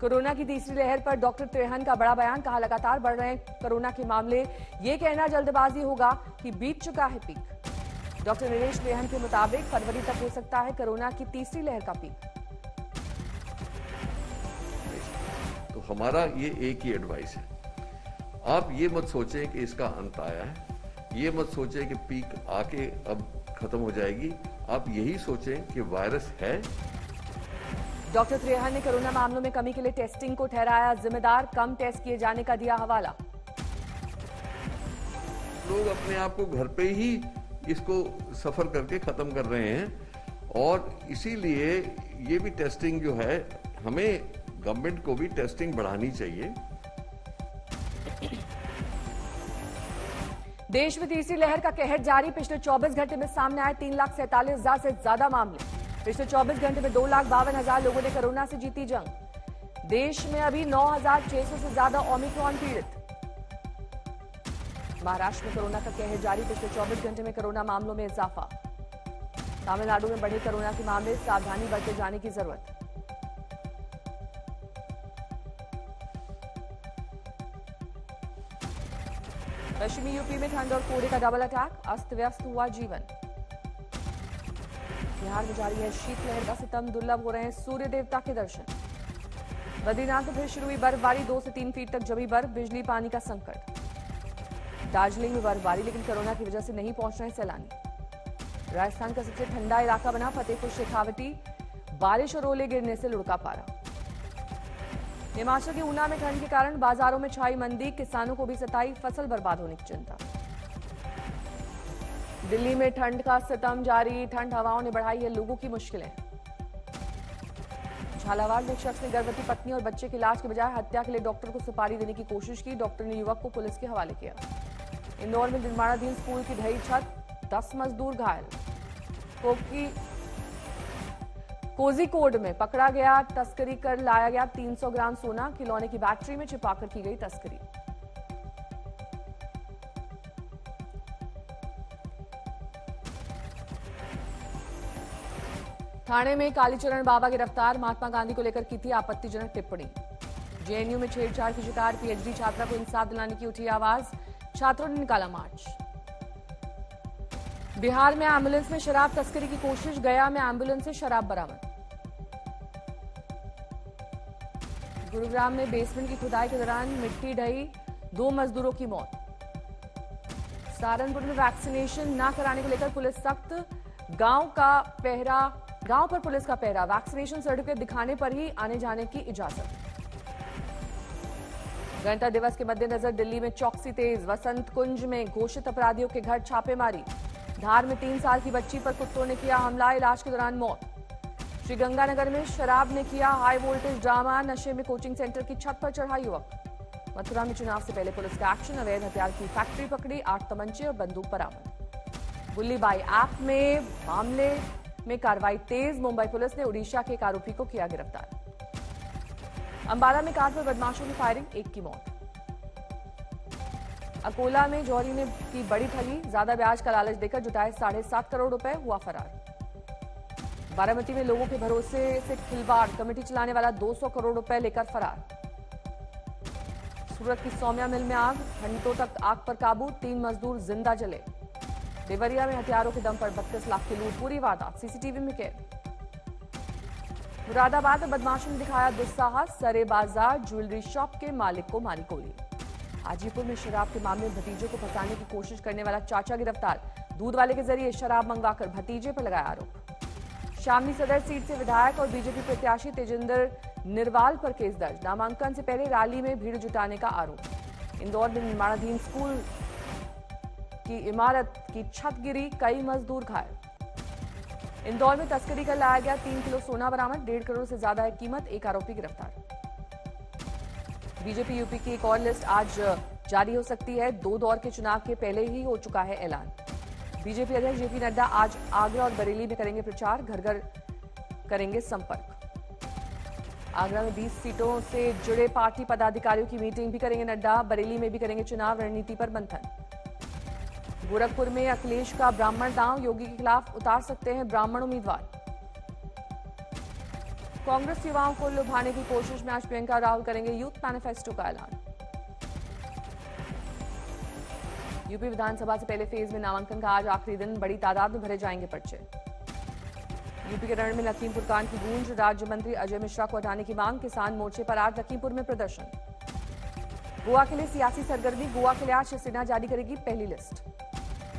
Corona की तीसरी लहर पर डॉक्टर त्रेहन का बड़ा बयान, कहा लगातार बढ़ रहे हैं कोरोना के मामले, ये कहना जल्दबाजी होगा कि बीत चुका है पीक। डॉक्टर नरेश त्रेहन के मुताबिक फरवरी तक हो सकता है कोरोना की तीसरी लहर का पीक। तो हमारा ये एक ही एडवाइस है, आप ये मत सोचें कि इसका अंत आया है, ये मत सोचें कि पीक आके अब खत्म हो जाएगी, आप यही सोचें कि वायरस है। डॉक्टर त्रेहन ने कोरोना मामलों में कमी के लिए टेस्टिंग को ठहराया जिम्मेदार, कम टेस्ट किए जाने का दिया हवाला। लोग अपने आप को घर पे ही इसको सफर करके खत्म कर रहे हैं, और इसीलिए ये भी टेस्टिंग जो है, हमें गवर्नमेंट को भी टेस्टिंग बढ़ानी चाहिए। देश में तीसरी लहर का कहर जारी, पिछले 24 घंटे में सामने आए 3,47,000 से ज्यादा मामले। पिछले 24 घंटे में 2,52,000 लोगों ने कोरोना से जीती जंग। देश में अभी 9,600 से ज्यादा ओमिक्रॉन पीड़ित। महाराष्ट्र में कोरोना का कहर जारी, पिछले 24 घंटे में कोरोना मामलों में इजाफा। तमिलनाडु में बढ़े कोरोना के मामले, सावधानी बरते जाने की जरूरत। पश्चिमी यूपी में ठंड और कोहरे का डबल अटैक, अस्त व्यस्त हुआ जीवन। बिहार में जारी है शीतलहर का सितम, दुर्लभ हो रहे हैं सूर्य देवता के दर्शन। बद्रीनाथ में फिर शुरू हुई बर्फबारी, 2 से 3 फीट तक जमी बर्फ, बिजली पानी का संकट। दार्जिलिंग में बर्फबारी, लेकिन कोरोना की वजह से नहीं पहुंच रहे सैलानी। राजस्थान का सबसे ठंडा इलाका बना फतेहपुर शेखावटी, बारिश और ओले गिरने से लुढ़का पारा। हिमाचल के ऊना में ठंड के कारण बाजारों में छाई मंदी, किसानों को भी सताई फसल बर्बाद होने की चिंता। दिल्ली में ठंड का सितम जारी, ठंड हवाओं ने बढ़ाई है लोगों की मुश्किलें। झालावाड़ में एक शख्स ने गर्भवती पत्नी और बच्चे के इलाज के बजाय हत्या के लिए डॉक्टर को सुपारी देने की कोशिश की, डॉक्टर ने युवक को पुलिस के हवाले किया। इंदौर में निर्माणाधीन स्कूल की ढही छत, 10 मजदूर घायल। कोझिकोड में पकड़ा गया, तस्करी कर लाया गया 300 ग्राम सोना, खिलौने की बैटरी में छिपाकर की गई तस्करी। थाने में कालीचरण बाबा गिरफ्तार, महात्मा गांधी को लेकर की थी आपत्तिजनक टिप्पणी। जेएनयू में छेड़छाड़ की शिकार पीएचडी छात्रा को इंसाफ दिलाने की उठी आवाज, छात्रों ने निकाला मार्च। बिहार में एम्बुलेंस में शराब तस्करी की कोशिश, गया में एम्बुलेंस से शराब बरामद। गुरुग्राम में बेसमेंट की खुदाई के दौरान मिट्टी ढही, 2 मजदूरों की मौत। सहारनपुर में वैक्सीनेशन न कराने को लेकर पुलिस सख्त, गांव पर पुलिस का पहरा, वैक्सीनेशन सर्टिफिकेट दिखाने पर ही आने जाने की इजाजत। गणतंत्र दिवस के मद्देनजर दिल्ली में चौकसी तेज, वसंत कुंज में घोषित अपराधियों के घर छापेमारी। धार में 3 साल की बच्ची पर कुत्तों ने किया हमला, इलाज के दौरान मौत। श्रीगंगानगर में शराब ने किया हाई वोल्टेज ड्रामा, नशे में कोचिंग सेंटर की छत पर चढ़ा युवक। मथुरा में चुनाव से पहले पुलिस का एक्शन, अवैध हथियार की फैक्ट्री पकड़ी, 8 तमंचे और बंदूक बरामद। बुल्लीबाई ऐप में मामले में कार्रवाई तेज, मुंबई पुलिस ने उड़ीसा के एक आरोपी को किया गिरफ्तार। अंबाला में कार पर बदमाशों की फायरिंग, 1 की मौत। अकोला में जौहरी ने की बड़ी ठगी, ज्यादा ब्याज का लालच देकर जुटाए 7.5 करोड़ रुपए, हुआ फरार। बारामती में लोगों के भरोसे से खिलवाड़, कमेटी चलाने वाला 200 करोड़ रुपए लेकर फरार। सूरत की सौम्या मिल में आग, घंटों तक आग पर काबू, 3 मजदूर जिंदा जले। देवरिया में हथियारों के दम पर 32 लाख की लूट, पूरी वारदात सीसीटीवी में कैद। मुरादाबाद में बदमाशों ने दिखाया दुस्साहस, सरे बाजार ज्वेलरी शॉप के मालिक को मारी गोली। हाजीपुर में शराब के मामले में भतीजे को फंसाने की कोशिश करने वाला चाचा गिरफ्तार, दूध वाले के जरिए शराब मंगवाकर भतीजे पर लगाया आरोप। शामली सदर सीट से विधायक और बीजेपी प्रत्याशी तेजिंदर निरवाल पर केस दर्ज, नामांकन से पहले रैली में भीड़ जुटाने का आरोप। इंदौर में निर्माणाधीन स्कूल की इमारत की छत गिरी, कई मजदूर घायल। इंदौर में तस्करी कर लाया गया 3 किलो सोना बरामद, 1.5 करोड़ से ज्यादा है कीमत, 1 आरोपी गिरफ्तार। बीजेपी यूपी की एक और लिस्ट आज जारी हो सकती है, 2 दौर के चुनाव के पहले ही हो चुका है ऐलान। बीजेपी अध्यक्ष जेपी नड्डा आज आगरा और बरेली में करेंगे प्रचार, घर घर करेंगे संपर्क। आगरा में 20 सीटों से जुड़े पार्टी पदाधिकारियों की मीटिंग भी करेंगे नड्डा, बरेली में भी करेंगे चुनाव रणनीति पर मंथन। गोरखपुर में अखिलेश का ब्राह्मण दांव, योगी के खिलाफ उतार सकते हैं ब्राह्मण उम्मीदवार। कांग्रेस युवाओं को लुभाने की कोशिश में आज प्रियंका राहुल करेंगे यूथ मैनिफेस्टो का ऐलान। यूपी विधानसभा से पहले फेज में नामांकन का आज आखिरी दिन, बड़ी तादाद में भरे जाएंगे पर्चे। यूपी के रण में लखीमपुर कांड की गूंज, राज्य मंत्री अजय मिश्रा को हटाने की मांग, किसान मोर्चे पर आज लखीमपुर में प्रदर्शन। गोवा के लिए सियासी सरगर्मी, गोवा के लिए आज शिवसेना जारी करेगी पहली लिस्ट।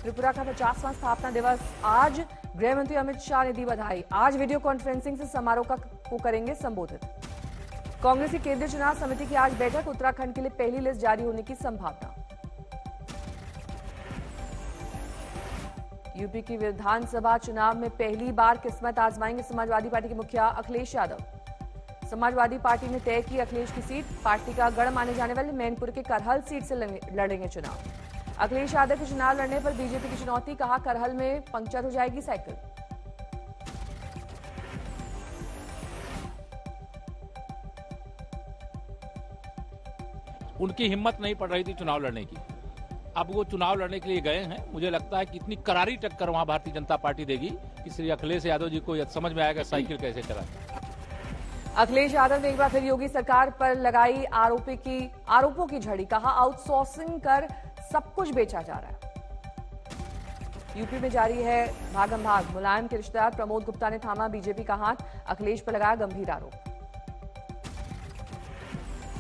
त्रिपुरा का 50वां स्थापना दिवस आज, गृह मंत्री अमित शाह ने दी बधाई। आज वीडियो कॉन्फ्रेंसिंग से समारोह को करेंगे संबोधित। कांग्रेस की केंद्रीय चुनाव समिति की आज बैठक, उत्तराखंड के लिए पहली लिस्ट जारी होने की संभावना। यूपी की विधानसभा चुनाव में पहली बार किस्मत आजमाएंगे समाजवादी पार्टी के मुखिया अखिलेश यादव। समाजवादी पार्टी ने तय की अखिलेश की सीट, पार्टी का गढ़ माने जाने वाले मैनपुर के करहल सीट से लड़ेंगे चुनाव। अखिलेश यादव के चुनाव लड़ने पर बीजेपी की चुनौती, कहा करहल में पंक्चर हो जाएगी साइकिल। उनकी हिम्मत नहीं पड़ रही थी चुनाव लड़ने की, अब वो चुनाव लड़ने के लिए गए हैं। मुझे लगता है कि इतनी करारी टक्कर वहां भारतीय जनता पार्टी देगी कि श्री अखिलेश यादव जी को यह समझ में आएगा साइकिल कैसे चलाते। अखिलेश यादव ने एक बार फिर योगी सरकार पर लगाई आरोपों की झड़ी, कहा आउटसोर्सिंग कर सब कुछ बेचा जा रहा है। यूपी में जारी है भागम भाग, मुलायम के रिश्तेदार प्रमोद गुप्ता ने थामा बीजेपी का हाथ, अखिलेश पर लगाया गंभीर आरोप।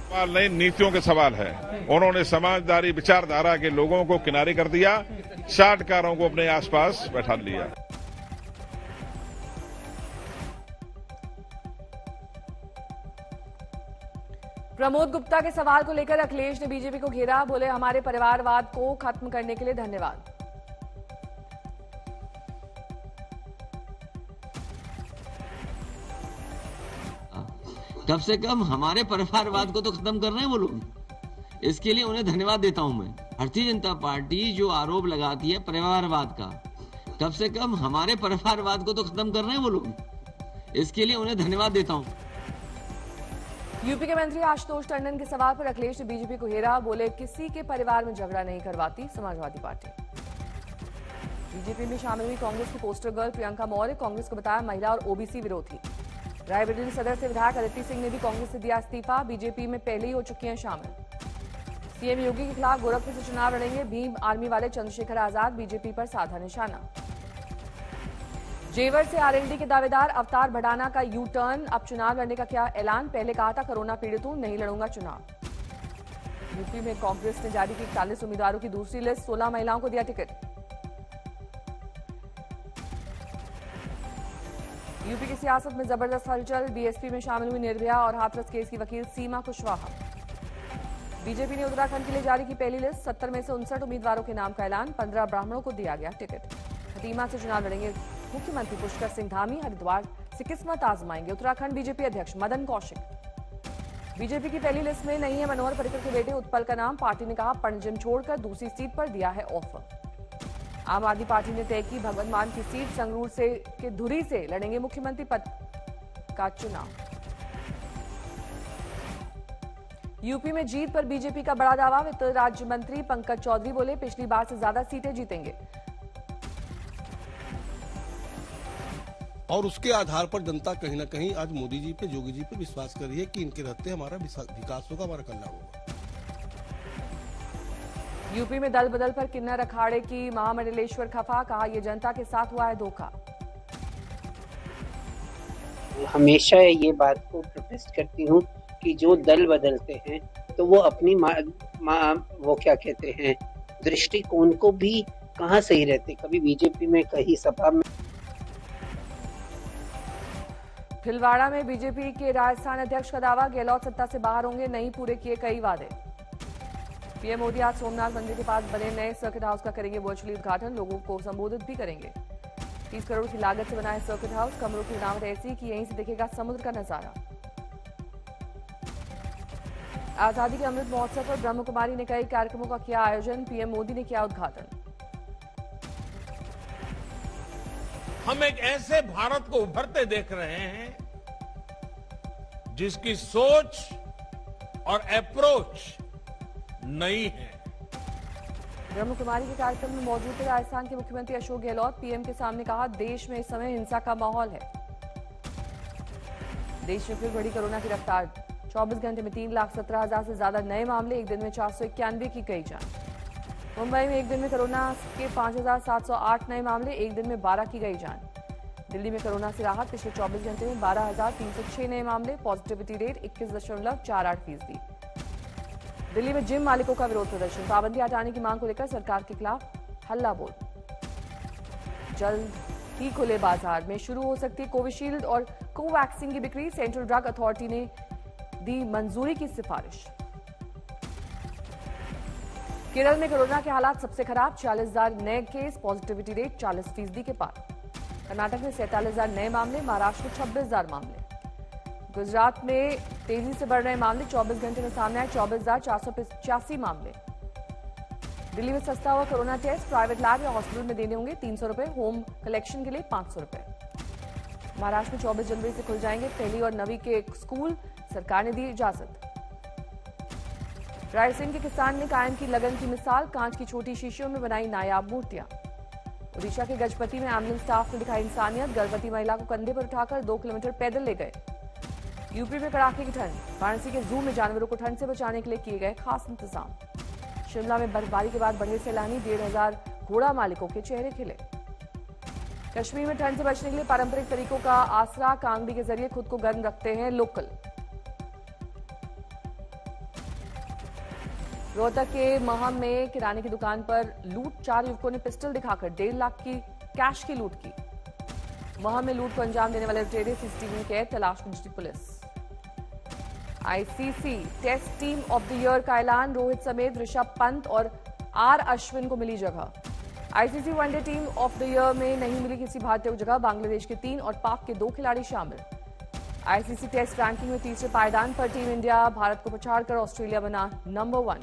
सवाल नहीं, नीतियों के सवाल है। उन्होंने समाजदारी विचारधारा के लोगों को किनारे कर दिया, चाटकारों को अपने आसपास बैठा लिया। प्रमोद गुप्ता के सवाल को लेकर अखिलेश ने बीजेपी को घेरा, बोले हमारे परिवारवाद को खत्म करने के लिए धन्यवाद। कम से कम हमारे परिवारवाद को तो खत्म कर रहे हैं वो लोग, इसके लिए उन्हें धन्यवाद देता हूं मैं। भारतीय जनता पार्टी जो आरोप लगाती है परिवारवाद का, कम से कम हमारे परिवारवाद को तो खत्म कर रहे हैं वो लोग, इसके लिए उन्हें धन्यवाद देता हूं। यूपी के मंत्री आशुतोष टंडन के सवाल पर अखिलेश ने बीजेपी को घेरा, बोले किसी के परिवार में झगड़ा नहीं करवाती समाजवादी पार्टी। बीजेपी में शामिल हुई कांग्रेस की पोस्टर गर्ल प्रियंका मौर्य, कांग्रेस को बताया महिला और ओबीसी विरोधी। रायबरेली सदर से विधायक अदिति सिंह ने भी कांग्रेस से दिया इस्तीफा, बीजेपी में पहले ही हो चुकी हैं शामिल। सीएम योगी के खिलाफ गोरखपुर से चुनाव लड़ेंगे भीम आर्मी वाले चंद्रशेखर आजाद, बीजेपी पर साधा निशाना। जेवर से आरएलडी के दावेदार अवतार भडाना का यू टर्न, अब चुनाव लड़ने का किया ऐलान, पहले कहा था कोरोना पीड़ित हूं, नहीं लड़ूंगा चुनाव। यूपी में कांग्रेस ने जारी की 41 उम्मीदवारों की दूसरी लिस्ट, 16 महिलाओं को दिया टिकट। यूपी की सियासत में जबरदस्त हलचल, बीएसपी में शामिल हुई निर्भया और हाथरस केस की वकील सीमा कुशवाहा। बीजेपी ने उत्तराखंड के लिए जारी की पहली लिस्ट, 70 में से 59 उम्मीदवारों के नाम का ऐलान, 15 ब्राह्मणों को दिया गया टिकट। खटीमा से चुनाव लड़ेंगे मुख्यमंत्री पुष्कर सिंह धामी, हरिद्वार से किस्मत आजमाएंगे उत्तराखंड बीजेपी अध्यक्ष मदन कौशिक। बीजेपी की पहली लिस्ट में नहीं है मनोहर पर्रिकर के बेटे उत्पल का नाम, पार्टी ने कहा पणजन छोड़कर दूसरी सीट पर दिया है ऑफर। आम आदमी पार्टी ने तय की भगवंत मान की सीट, संगरूर से के धुरी से लड़ेंगे मुख्यमंत्री पद का चुनाव। यूपी में जीत पर बीजेपी का बड़ा दावा, वित्त राज्य मंत्री पंकज चौधरी बोले पिछली बार से ज्यादा सीटें जीतेंगे। और उसके आधार पर जनता कहीं ना कहीं आज मोदी जी पे, योगी जी पे विश्वास कर रही है कि इनके रहते हमारा विकास होगा, हमारा कल्याण होगा। यूपी में दल बदल पर किन्नर अखाड़े की महामंडलेश्वर खफा, कहा यह जनता के साथ हुआ है धोखा। हमेशा ये बात को प्रोटेस्ट करती हूँ कि जो दल बदलते हैं तो वो अपनी वो क्या कहते हैं दृष्टिकोण को भी कहाँ सही रहते, कभी बीजेपी में कहीं सपा में। भिलवाड़ा में बीजेपी के राजस्थान अध्यक्ष का दावा, गहलोत सत्ता से बाहर होंगे, नहीं पूरे किए कई वादे। पीएम मोदी आज सोमनाथ मंदिर के पास बने नए सर्किट हाउस का करेंगे वर्चुअली उद्घाटन, लोगों को संबोधित भी करेंगे। 30 करोड़ की लागत से बना है सर्किट हाउस, कमरों की बनावट ऐसी कि यहीं से दिखेगा समुद्र का नजारा। आजादी के अमृत महोत्सव पर ब्रह्म कुमारी ने कई कार्यक्रमों का किया आयोजन, पीएम मोदी ने किया उद्घाटन। हम एक ऐसे भारत को उभरते देख रहे हैं जिसकी सोच और अप्रोच नई है। ब्रह्म कुमारी के कार्यक्रम में मौजूद थे राजस्थान के मुख्यमंत्री अशोक गहलोत, पीएम के सामने कहा देश में इस समय हिंसा का माहौल है। देश में फिर बढ़ी कोरोना की रफ्तार। 24 घंटे में 3,17,000 से ज्यादा नए मामले, एक दिन में 491 की गई जान। मुंबई में एक दिन में कोरोना के 5,708 नए मामले, एक दिन में 12 की गई जान। दिल्ली में कोरोना से राहत, पिछले 24 घंटे में 12,306 नए मामले, पॉजिटिविटी रेट 21.48%। दिल्ली में जिम मालिकों का विरोध प्रदर्शन, पाबंदी हटाने की मांग को लेकर सरकार के खिलाफ हल्ला बोल। जल्द ही खुले बाजार में शुरू हो सकती है कोविशील्ड और कोवैक्सीन की बिक्री, सेंट्रल ड्रग अथॉरिटी ने दी मंजूरी की सिफारिश। केरल में कोरोना के हालात सबसे खराब, 40,000 नए केस, पॉजिटिविटी रेट 40% के पार। कर्नाटक में 47,000 नए मामले, महाराष्ट्र में 26,000 मामले। गुजरात में तेजी से बढ़ रहे मामले, 24 घंटे में सामने आए 24,485 मामले। दिल्ली में सस्ता हुआ कोरोना टेस्ट, प्राइवेट लैब या हॉस्पिटल में देने होंगे 300 रुपए, होम कलेक्शन के लिए 500 रुपए। महाराष्ट्र में 24 जनवरी से खुल जाएंगे 1ली और 9वीं के स्कूल, सरकार ने दी इजाजत। रायसेन के किसान ने कायम की लगन की मिसाल, कांच की छोटी शीशियों में बनाई नायाब मूर्तियां। ओडिशा के गजपति में एम्बुलेंस स्टाफ ने दिखाई इंसानियत, गर्भवती महिला को कंधे पर उठाकर 2 किलोमीटर पैदल ले गए। यूपी में कड़ाके की ठंड, वाराणसी के जू में जानवरों को ठंड से बचाने के लिए किए गए खास इंतजाम। शिमला में बर्फबारी के बाद बढ़े सैलानी, 1,500 घोड़ा मालिकों के चेहरे खिले। कश्मीर में ठंड से बचने के लिए पारंपरिक तरीकों का आसरा, कांगड़ी के जरिए खुद को गर्म रखते हैं लोकल। रोहतक के महम में किराने की दुकान पर लूट, 4 युवकों ने पिस्टल दिखाकर 1.5 लाख की कैश की लूट की। महम में लूट को अंजाम देने वाले लुटेरे सीसीटीवी में कैद, तलाश में जुटी पुलिस। ICC test team of the year का ऐलान, रोहित समेत ऋषभ पंत और आर अश्विन को मिली जगह। ICC one day team of the year में नहीं मिली किसी भारतीय को जगह, बांग्लादेश के 3 और पाक के 2 खिलाड़ी शामिल। आईसीसी टेस्ट रैंकिंग में तीसरे पायदान पर टीम इंडिया, भारत को पछाड़कर ऑस्ट्रेलिया बना नंबर 1।